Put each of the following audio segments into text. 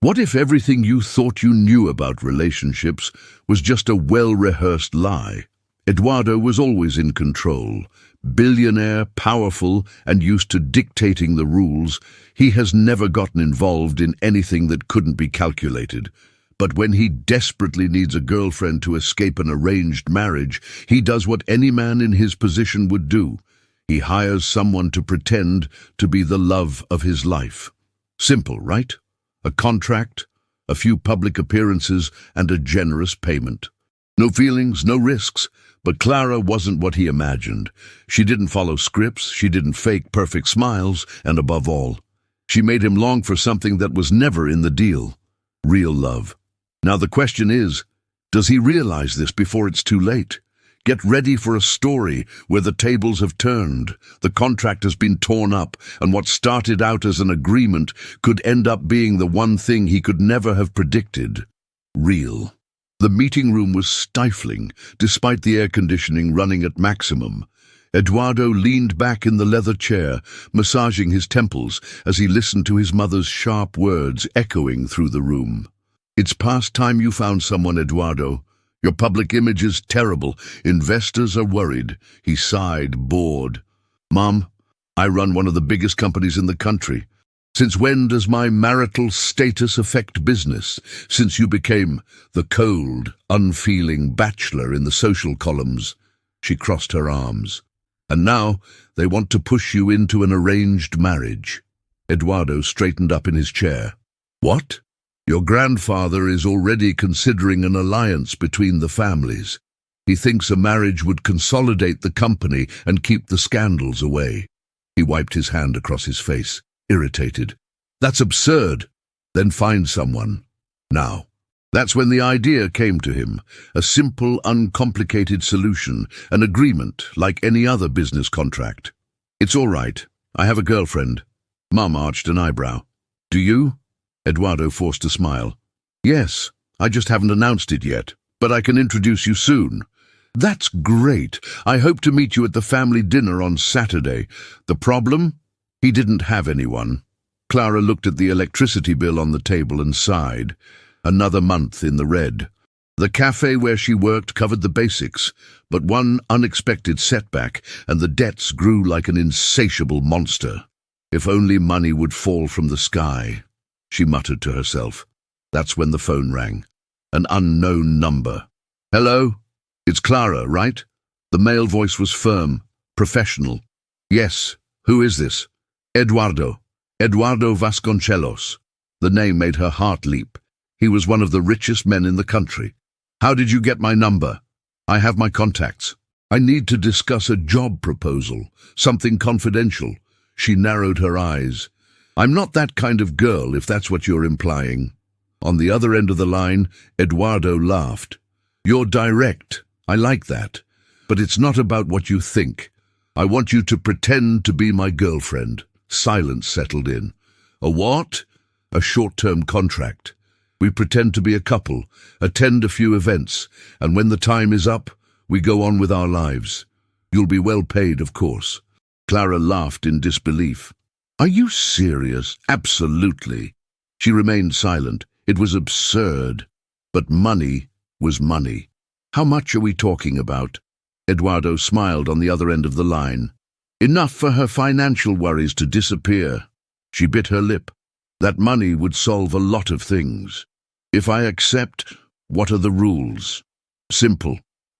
What if everything you thought you knew about relationships was just a well-rehearsed lie? Eduardo was always in control. Billionaire, powerful, and used to dictating the rules, he has never gotten involved in anything that couldn't be calculated. But when he desperately needs a girlfriend to escape an arranged marriage, he does what any man in his position would do. He hires someone to pretend to be the love of his life. Simple, right? A contract, a few public appearances, and a generous payment. No feelings, no risks. But Clara wasn't what he imagined. She didn't follow scripts, she didn't fake perfect smiles, and above all, she made him long for something that was never in the deal. Real love. Now the question is, does he realize this before it's too late? Get ready for a story where the tables have turned, the contract has been torn up, and what started out as an agreement could end up being the one thing he could never have predicted. Real. The meeting room was stifling, despite the air conditioning running at maximum. Eduardo leaned back in the leather chair, massaging his temples as he listened to his mother's sharp words echoing through the room. "It's past time you found someone, Eduardo. Your public image is terrible. Investors are worried." He sighed, bored. "Mom, I run one of the biggest companies in the country. Since when does my marital status affect business? Since you became the cold, unfeeling bachelor in the social columns." She crossed her arms. "And now they want to push you into an arranged marriage." Eduardo straightened up in his chair. "What? Your grandfather is already considering an alliance between the families. He thinks a marriage would consolidate the company and keep the scandals away." He wiped his hand across his face, irritated. "That's absurd." "Then find someone. Now." That's when the idea came to him. A simple, uncomplicated solution, an agreement like any other business contract. "It's all right. I have a girlfriend." Mom arched an eyebrow. "Do you?" Eduardo forced a smile. "Yes, I just haven't announced it yet, but I can introduce you soon." "That's great. I hope to meet you at the family dinner on Saturday." The problem? He didn't have anyone. Clara looked at the electricity bill on the table and sighed. Another month in the red. The cafe where she worked covered the basics, but one unexpected setback, and the debts grew like an insatiable monster. If only money would fall from the sky, she muttered to herself. That's when the phone rang. An unknown number. "Hello? It's Clara, right?" The male voice was firm, professional. "Yes. Who is this?" "Eduardo. Eduardo Vasconcelos." The name made her heart leap. He was one of the richest men in the country. "How did you get my number?" "I have my contacts. I need to discuss a job proposal, something confidential." She narrowed her eyes. "I'm not that kind of girl, if that's what you're implying." On the other end of the line, Eduardo laughed. "You're direct. I like that. But it's not about what you think. I want you to pretend to be my girlfriend." Silence settled in. "A what?" "A short-term contract. We pretend to be a couple, attend a few events, and when the time is up, we go on with our lives. You'll be well paid, of course." Clara laughed in disbelief. "Are you serious?" "Absolutely." She remained silent. It was absurd. But money was money. "How much are we talking about?" Eduardo smiled on the other end of the line. Enough for her financial worries to disappear. She bit her lip. That money would solve a lot of things. "If I accept, what are the rules?" "Simple.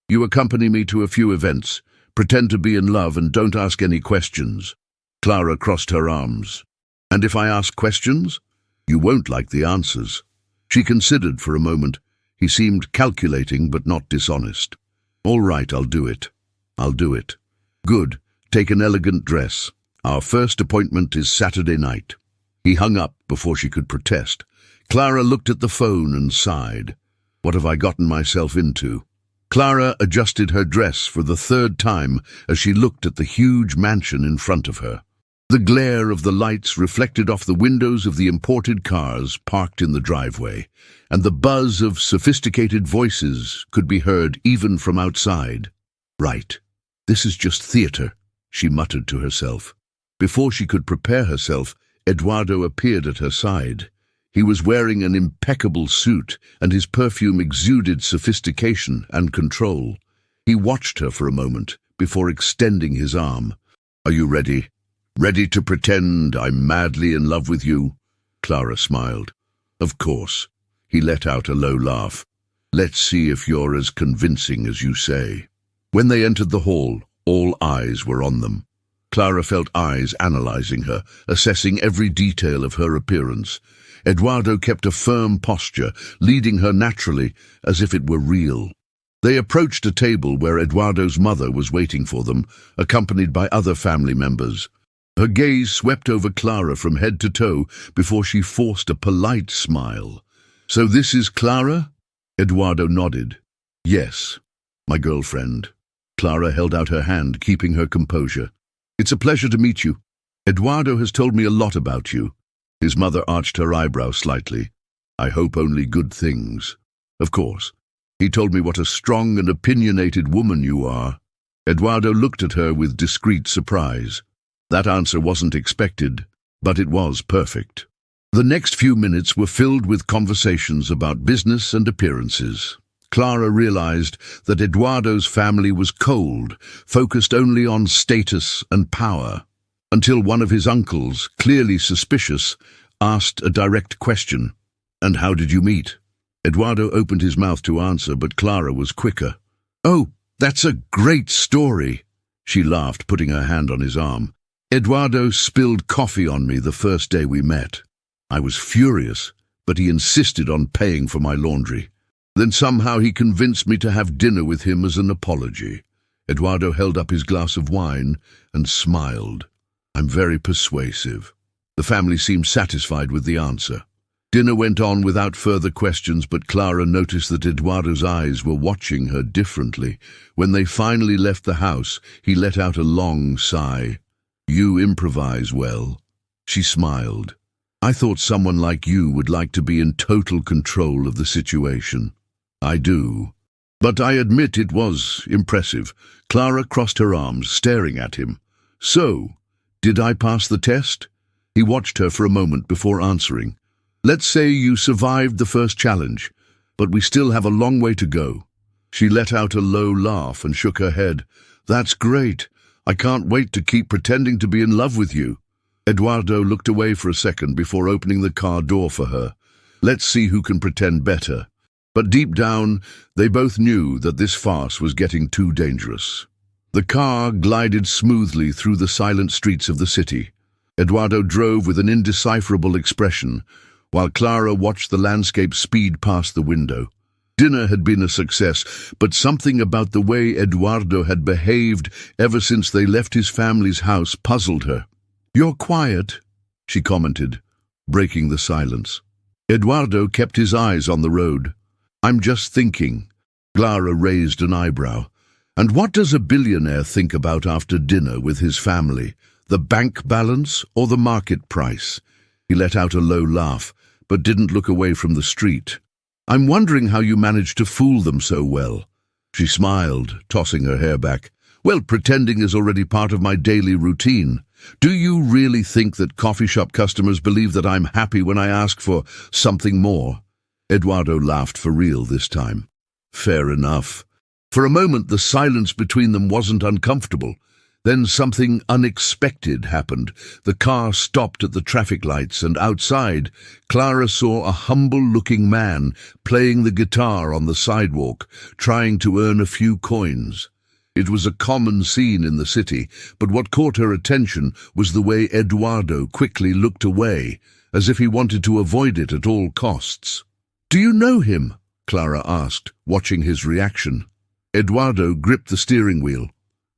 You accompany me to a few events, pretend to be in love, and don't ask any questions." Clara crossed her arms. "And if I ask questions?" "You won't like the answers." She considered for a moment. He seemed calculating but not dishonest. "All right, I'll do it. I'll do it." "Good. Take an elegant dress. Our first appointment is Saturday night." He hung up before she could protest. Clara looked at the phone and sighed. What have I gotten myself into? Clara adjusted her dress for the third time as she looked at the huge mansion in front of her. The glare of the lights reflected off the windows of the imported cars parked in the driveway, and the buzz of sophisticated voices could be heard even from outside. "Right, this is just theater," she muttered to herself. Before she could prepare herself, Eduardo appeared at her side. He was wearing an impeccable suit, and his perfume exuded sophistication and control. He watched her for a moment before extending his arm. "Are you ready? Ready to pretend I'm madly in love with you?" Clara smiled. "Of course." He let out a low laugh. "Let's see if you're as convincing as you say." When they entered the hall, all eyes were on them. Clara felt eyes analyzing her, assessing every detail of her appearance. Eduardo kept a firm posture, leading her naturally, as if it were real. They approached a table where Eduardo's mother was waiting for them, accompanied by other family members. Her gaze swept over Clara from head to toe before she forced a polite smile. "So this is Clara?" Eduardo nodded. "Yes, my girlfriend." Clara held out her hand, keeping her composure. "It's a pleasure to meet you. Eduardo has told me a lot about you." His mother arched her eyebrows slightly. "I hope only good things." "Of course. He told me what a strong and opinionated woman you are." Eduardo looked at her with discreet surprise. That answer wasn't expected, but it was perfect. The next few minutes were filled with conversations about business and appearances. Clara realized that Eduardo's family was cold, focused only on status and power, until one of his uncles, clearly suspicious, asked a direct question. "And how did you meet?" Eduardo opened his mouth to answer, but Clara was quicker. "Oh, that's a great story," she laughed, putting her hand on his arm. "Eduardo spilled coffee on me the first day we met. I was furious, but he insisted on paying for my laundry. Then somehow he convinced me to have dinner with him as an apology." Eduardo held up his glass of wine and smiled. "I'm very persuasive." The family seemed satisfied with the answer. Dinner went on without further questions, but Clara noticed that Eduardo's eyes were watching her differently. When they finally left the house, he let out a long sigh. "You improvise well." She smiled. "I thought someone like you would like to be in total control of the situation." "I do. But I admit it was impressive." Clara crossed her arms, staring at him. "So, did I pass the test?" He watched her for a moment before answering. "Let's say you survived the first challenge, but we still have a long way to go." She let out a low laugh and shook her head. "That's great. I can't wait to keep pretending to be in love with you." Eduardo looked away for a second before opening the car door for her. Let's see who can pretend better. But deep down, they both knew that this farce was getting too dangerous. The car glided smoothly through the silent streets of the city. Eduardo drove with an indecipherable expression, while Clara watched the landscape speed past the window. Dinner had been a success, but something about the way Eduardo had behaved ever since they left his family's house puzzled her. "You're quiet," she commented, breaking the silence. Eduardo kept his eyes on the road. "I'm just thinking." Clara raised an eyebrow. "And what does a billionaire think about after dinner with his family? The bank balance or the market price?" He let out a low laugh, but didn't look away from the street. "I'm wondering how you managed to fool them so well." She smiled, tossing her hair back. "Well, pretending is already part of my daily routine. Do you really think that coffee shop customers believe that I'm happy when I ask for something more?" Eduardo laughed for real this time. "Fair enough." For a moment, the silence between them wasn't uncomfortable. Then something unexpected happened. The car stopped at the traffic lights, and outside, Clara saw a humble-looking man playing the guitar on the sidewalk, trying to earn a few coins. It was a common scene in the city, but what caught her attention was the way Eduardo quickly looked away, as if he wanted to avoid it at all costs. "Do you know him?" Clara asked, watching his reaction. Eduardo gripped the steering wheel.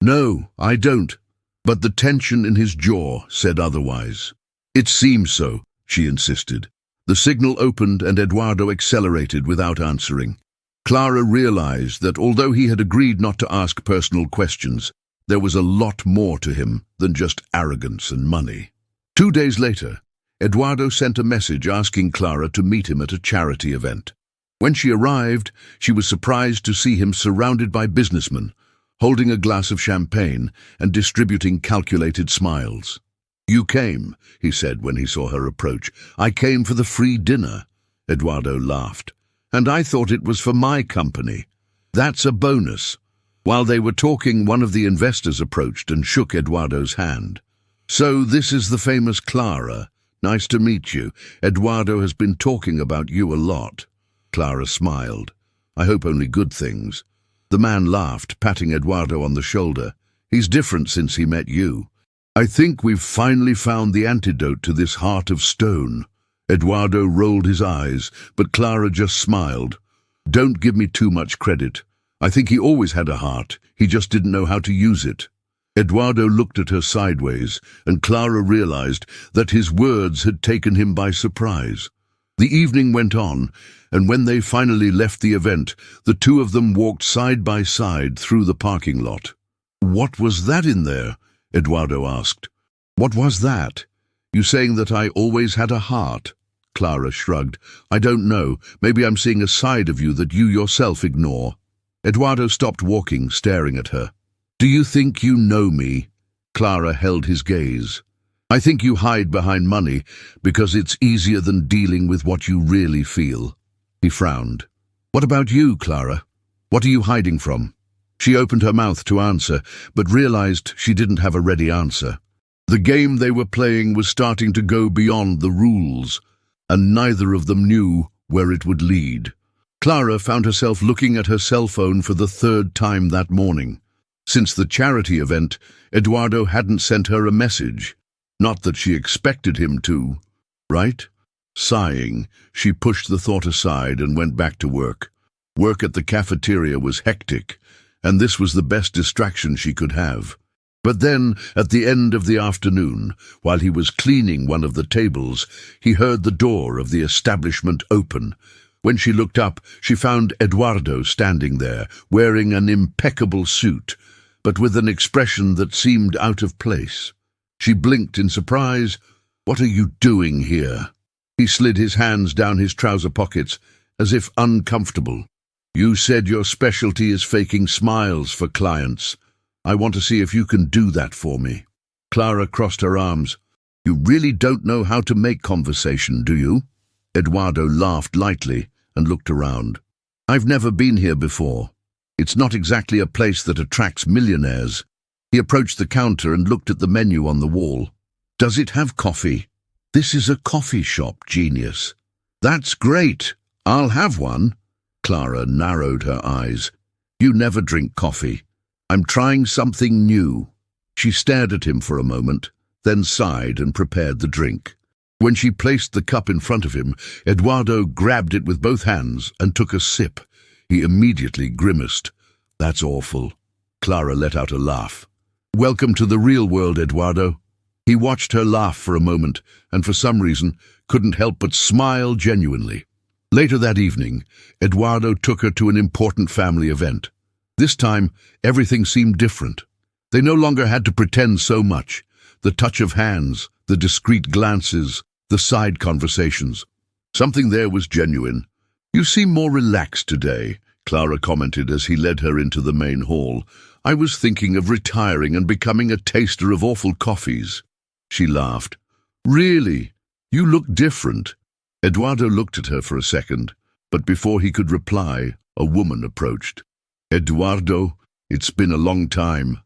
"No, I don't." But the tension in his jaw said otherwise. "It seems so," she insisted. The signal opened and Eduardo accelerated without answering. Clara realized that although he had agreed not to ask personal questions, there was a lot more to him than just arrogance and money. 2 days later, Eduardo sent a message asking Clara to meet him at a charity event. When she arrived, she was surprised to see him surrounded by businessmen, holding a glass of champagne and distributing calculated smiles. "You came," he said when he saw her approach. "I came for the free dinner." Eduardo laughed. "And I thought it was for my company." "That's a bonus." While they were talking, one of the investors approached and shook Eduardo's hand. "So this is the famous Clara. Nice to meet you. Eduardo has been talking about you a lot." Clara smiled. "I hope only good things." The man laughed, patting Eduardo on the shoulder. "He's different since he met you. I think we've finally found the antidote to this heart of stone." Eduardo rolled his eyes, but Clara just smiled. "Don't give me too much credit. I think he always had a heart. He just didn't know how to use it." Eduardo looked at her sideways, and Clara realized that his words had taken him by surprise. The evening went on, and when they finally left the event, the two of them walked side by side through the parking lot. "What was that in there?" Eduardo asked. "What was that? You saying that I always had a heart?" Clara shrugged. "I don't know. Maybe I'm seeing a side of you that you yourself ignore." Eduardo stopped walking, staring at her. "Do you think you know me?" Clara held his gaze. "I think you hide behind money because it's easier than dealing with what you really feel." He frowned. "What about you, Clara? What are you hiding from?" She opened her mouth to answer, but realized she didn't have a ready answer. The game they were playing was starting to go beyond the rules, and neither of them knew where it would lead. Clara found herself looking at her cell phone for the third time that morning. Since the charity event, Eduardo hadn't sent her a message. Not that she expected him to, right? Sighing, she pushed the thought aside and went back to work. Work at the cafeteria was hectic, and this was the best distraction she could have. But then, at the end of the afternoon, while he was cleaning one of the tables, he heard the door of the establishment open. When she looked up, she found Eduardo standing there, wearing an impeccable suit, but with an expression that seemed out of place. She blinked in surprise. "What are you doing here?" He slid his hands down his trouser pockets, as if uncomfortable. "You said your specialty is faking smiles for clients. I want to see if you can do that for me." Clara crossed her arms. "You really don't know how to make conversation, do you?" Eduardo laughed lightly and looked around. "I've never been here before. It's not exactly a place that attracts millionaires." He approached the counter and looked at the menu on the wall. "Does it have coffee?" "This is a coffee shop, genius." "That's great. I'll have one." Clara narrowed her eyes. "You never drink coffee." "I'm trying something new." She stared at him for a moment, then sighed and prepared the drink. When she placed the cup in front of him, Eduardo grabbed it with both hands and took a sip. He immediately grimaced. "That's awful." Clara let out a laugh. "Welcome to the real world, Eduardo." He watched her laugh for a moment, and for some reason couldn't help but smile genuinely. Later that evening, Eduardo took her to an important family event. This time, everything seemed different. They no longer had to pretend so much. The touch of hands, the discreet glances, the side conversations. Something there was genuine. "You seem more relaxed today," Clara commented as he led her into the main hall. "I was thinking of retiring and becoming a taster of awful coffees." She laughed. "Really? You look different." Eduardo looked at her for a second, but before he could reply, a woman approached. "Eduardo, it's been a long time."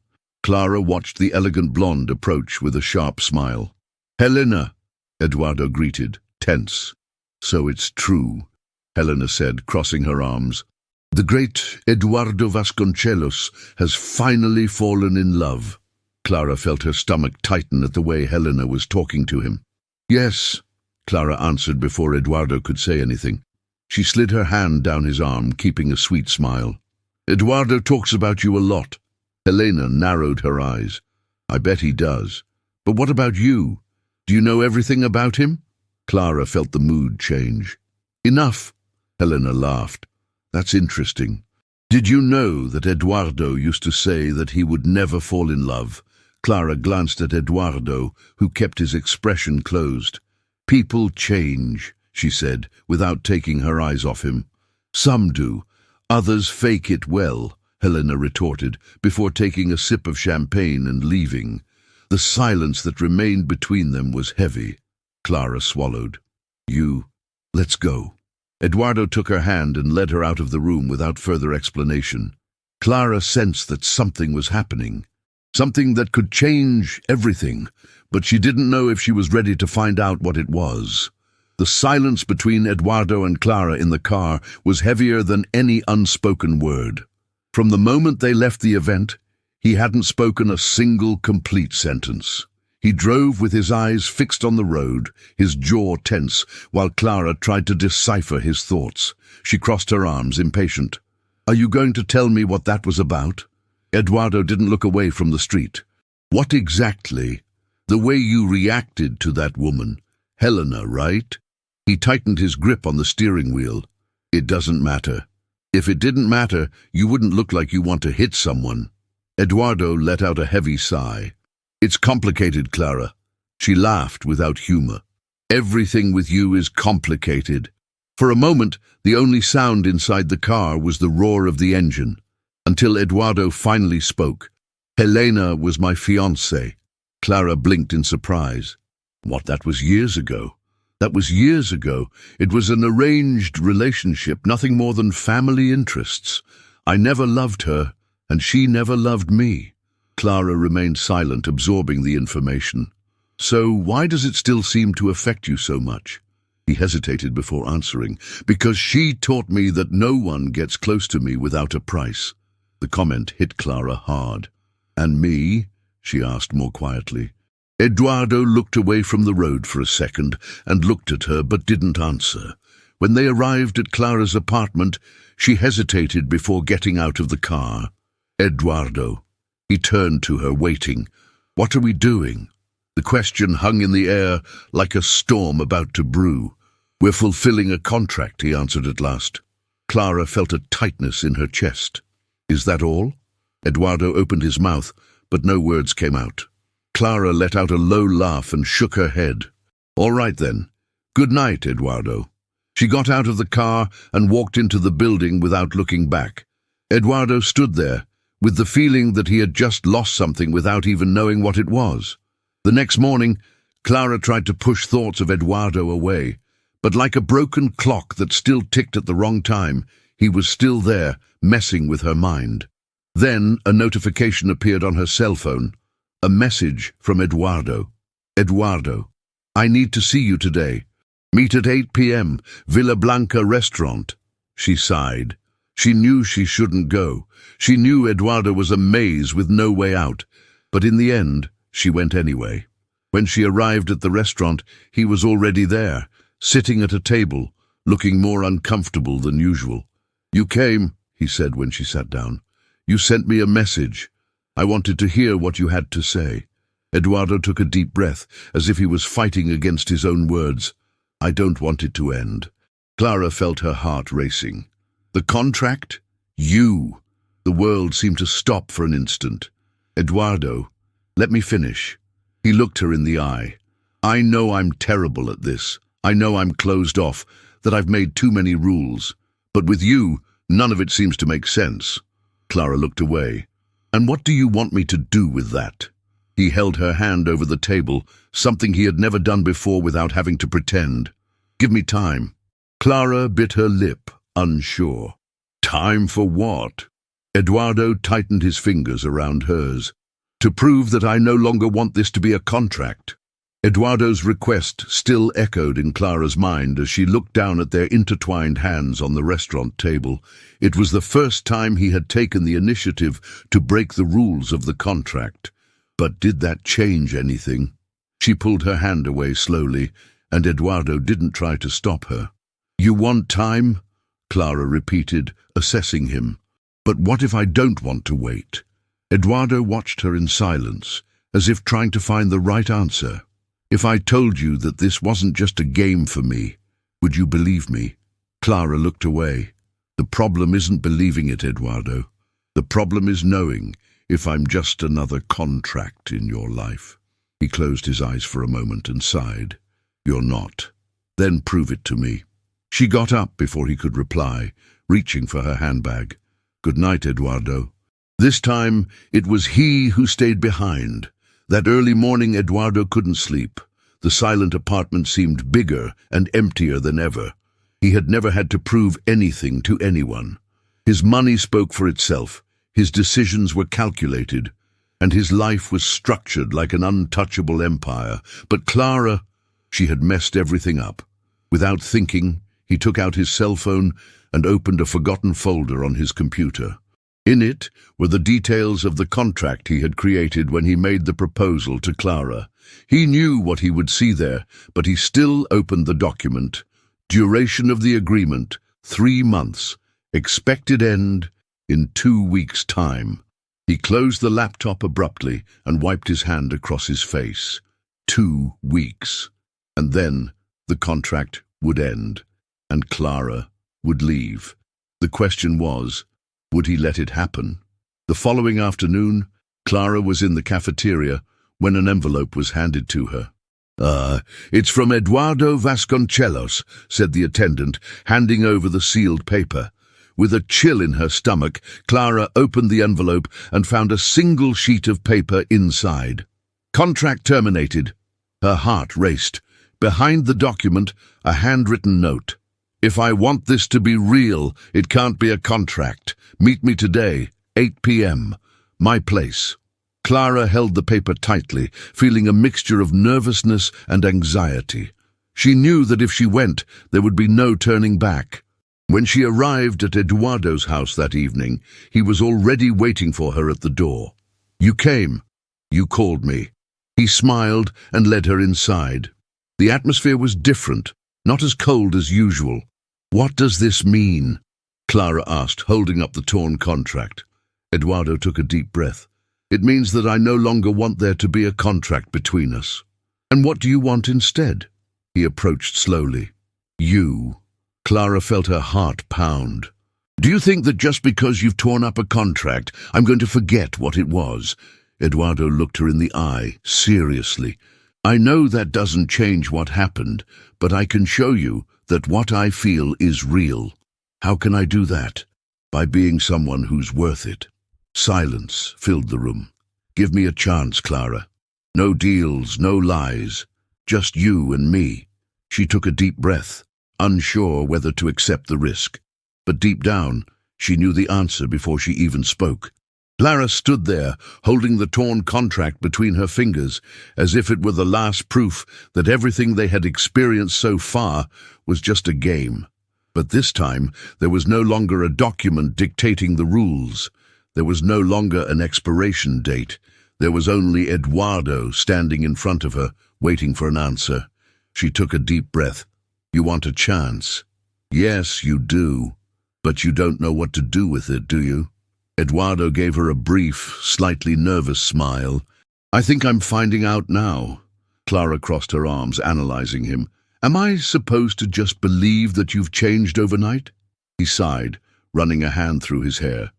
Clara watched the elegant blonde approach with a sharp smile. "Helena," Eduardo greeted, tense. "So it's true," Helena said, crossing her arms. "The great Eduardo Vasconcelos has finally fallen in love." Clara felt her stomach tighten at the way Helena was talking to him. "Yes," Clara answered before Eduardo could say anything. She slid her hand down his arm, keeping a sweet smile. "Eduardo talks about you a lot." Helena narrowed her eyes. "I bet he does. But what about you? Do you know everything about him?" Clara felt the mood change. "Enough," Helena laughed. "That's interesting. Did you know that Eduardo used to say that he would never fall in love?" Clara glanced at Eduardo, who kept his expression closed. "People change," she said, without taking her eyes off him. "Some do. Others fake it well," Helena retorted, before taking a sip of champagne and leaving. The silence that remained between them was heavy. Clara swallowed. Let's go. Eduardo took her hand and led her out of the room without further explanation. Clara sensed that something was happening, something that could change everything, but she didn't know if she was ready to find out what it was. The silence between Eduardo and Clara in the car was heavier than any unspoken word. From the moment they left the event, he hadn't spoken a single complete sentence. He drove with his eyes fixed on the road, his jaw tense, while Clara tried to decipher his thoughts. She crossed her arms, impatient. "Are you going to tell me what that was about?" Eduardo didn't look away from the street. "What exactly?" "The way you reacted to that woman. Helena, right?" He tightened his grip on the steering wheel. "It doesn't matter. If it didn't matter, you wouldn't look like you want to hit someone." Eduardo let out a heavy sigh. "It's complicated, Clara." She laughed without humor. "Everything with you is complicated." For a moment, the only sound inside the car was the roar of the engine, until Eduardo finally spoke. "Helena was my fiancée." Clara blinked in surprise. "What, that was years ago?" "That was years ago. It was an arranged relationship, nothing more than family interests. I never loved her, and she never loved me." Clara remained silent, absorbing the information. "So why does it still seem to affect you so much?" He hesitated before answering. "Because she taught me that no one gets close to me without a price." The comment hit Clara hard. "And me?" she asked more quietly. Eduardo looked away from the road for a second and looked at her but didn't answer. When they arrived at Clara's apartment, she hesitated before getting out of the car. "Eduardo." He turned to her, waiting. "What are we doing?" The question hung in the air like a storm about to brew. "We're fulfilling a contract," he answered at last. Clara felt a tightness in her chest. "Is that all?" Eduardo opened his mouth, but no words came out. Clara let out a low laugh and shook her head. "All right then. Good night, Eduardo." She got out of the car and walked into the building without looking back. Eduardo stood there, with the feeling that he had just lost something without even knowing what it was. The next morning, Clara tried to push thoughts of Eduardo away, but like a broken clock that still ticked at the wrong time, he was still there, messing with her mind. Then a notification appeared on her cell phone. A message from Eduardo. "Eduardo, I need to see you today. Meet at 8 p.m., Villa Blanca restaurant." She sighed. She knew she shouldn't go. She knew Eduardo was a maze with no way out. But in the end, she went anyway. When she arrived at the restaurant, he was already there, sitting at a table, looking more uncomfortable than usual. "You came," he said when she sat down. "You sent me a message. I wanted to hear what you had to say." Eduardo took a deep breath, as if he was fighting against his own words. "I don't want it to end." Clara felt her heart racing. "The contract? You!" The world seemed to stop for an instant. "Eduardo, let me finish." He looked her in the eye. "I know I'm terrible at this. I know I'm closed off, that I've made too many rules. But with you, none of it seems to make sense." Clara looked away. "And what do you want me to do with that?" He held her hand over the table, something he had never done before without having to pretend. "Give me time." Clara bit her lip, unsure. "Time for what?" Eduardo tightened his fingers around hers. "To prove that I no longer want this to be a contract." Eduardo's request still echoed in Clara's mind as she looked down at their intertwined hands on the restaurant table. It was the first time he had taken the initiative to break the rules of the contract. But did that change anything? She pulled her hand away slowly, and Eduardo didn't try to stop her. "You want time?" Clara repeated, assessing him. "But what if I don't want to wait?" Eduardo watched her in silence, as if trying to find the right answer. "If I told you that this wasn't just a game for me, would you believe me?" Clara looked away. "The problem isn't believing it, Eduardo. The problem is knowing if I'm just another contract in your life." He closed his eyes for a moment and sighed. "You're not. Then prove it to me." She got up before he could reply, reaching for her handbag. "Good night, Eduardo." This time, it was he who stayed behind. That early morning, Eduardo couldn't sleep. The silent apartment seemed bigger and emptier than ever. He had never had to prove anything to anyone. His money spoke for itself, his decisions were calculated, and his life was structured like an untouchable empire. But Clara, she had messed everything up. Without thinking, he took out his cell phone and opened a forgotten folder on his computer. In it were the details of the contract he had created when he made the proposal to Clara. He knew what he would see there, but he still opened the document. Duration of the agreement, 3 months. Expected end in 2 weeks' time. He closed the laptop abruptly and wiped his hand across his face. 2 weeks. And then the contract would end, and Clara would leave. The question was, would he let it happen? The following afternoon, Clara was in the cafeteria when an envelope was handed to her. It's from Eduardo Vasconcelos," said the attendant, handing over the sealed paper. With a chill in her stomach, Clara opened the envelope and found a single sheet of paper inside. Contract terminated. Her heart raced. Behind the document, a handwritten note. "If I want this to be real, it can't be a contract. Meet me today, 8 p.m. My place." Clara held the paper tightly, feeling a mixture of nervousness and anxiety. She knew that if she went, there would be no turning back. When she arrived at Eduardo's house that evening, he was already waiting for her at the door. "You came. You called me." He smiled and led her inside. The atmosphere was different, not as cold as usual. "What does this mean?" Clara asked, holding up the torn contract. Eduardo took a deep breath. "It means that I no longer want there to be a contract between us." "And what do you want instead?" He approached slowly. "You." Clara felt her heart pound. "Do you think that just because you've torn up a contract, I'm going to forget what it was?" Eduardo looked her in the eye, seriously. "I know that doesn't change what happened, but I can show you that what I feel is real." "How can I do that?" "By being someone who's worth it." Silence filled the room. "Give me a chance, Clara. No deals, no lies. Just you and me." She took a deep breath, unsure whether to accept the risk. But deep down, she knew the answer before she even spoke. Clara stood there, holding the torn contract between her fingers, as if it were the last proof that everything they had experienced so far was just a game. But this time, there was no longer a document dictating the rules. There was no longer an expiration date. There was only Eduardo standing in front of her, waiting for an answer. She took a deep breath. "You want a chance?" "Yes, you do. But you don't know what to do with it, do you?" Eduardo gave her a brief, slightly nervous smile. "I think I'm finding out now." Clara crossed her arms, analyzing him. "Am I supposed to just believe that you've changed overnight?" He sighed, running a hand through his hair.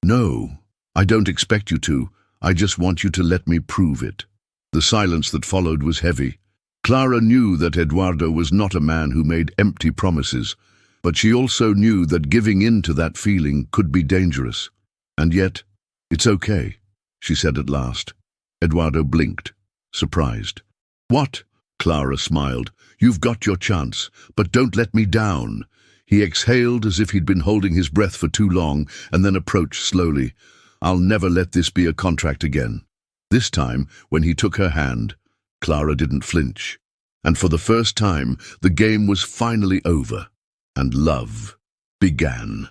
"No, I don't expect you to. I just want you to let me prove it." The silence that followed was heavy. Clara knew that Eduardo was not a man who made empty promises, but she also knew that giving in to that feeling could be dangerous. "And yet, it's okay," she said at last. Eduardo blinked, surprised. "What?" Clara smiled. "You've got your chance, but don't let me down." He exhaled as if he'd been holding his breath for too long, and then approached slowly. "I'll never let this be a contract again." This time, when he took her hand, Clara didn't flinch. And for the first time, the game was finally over, and love began.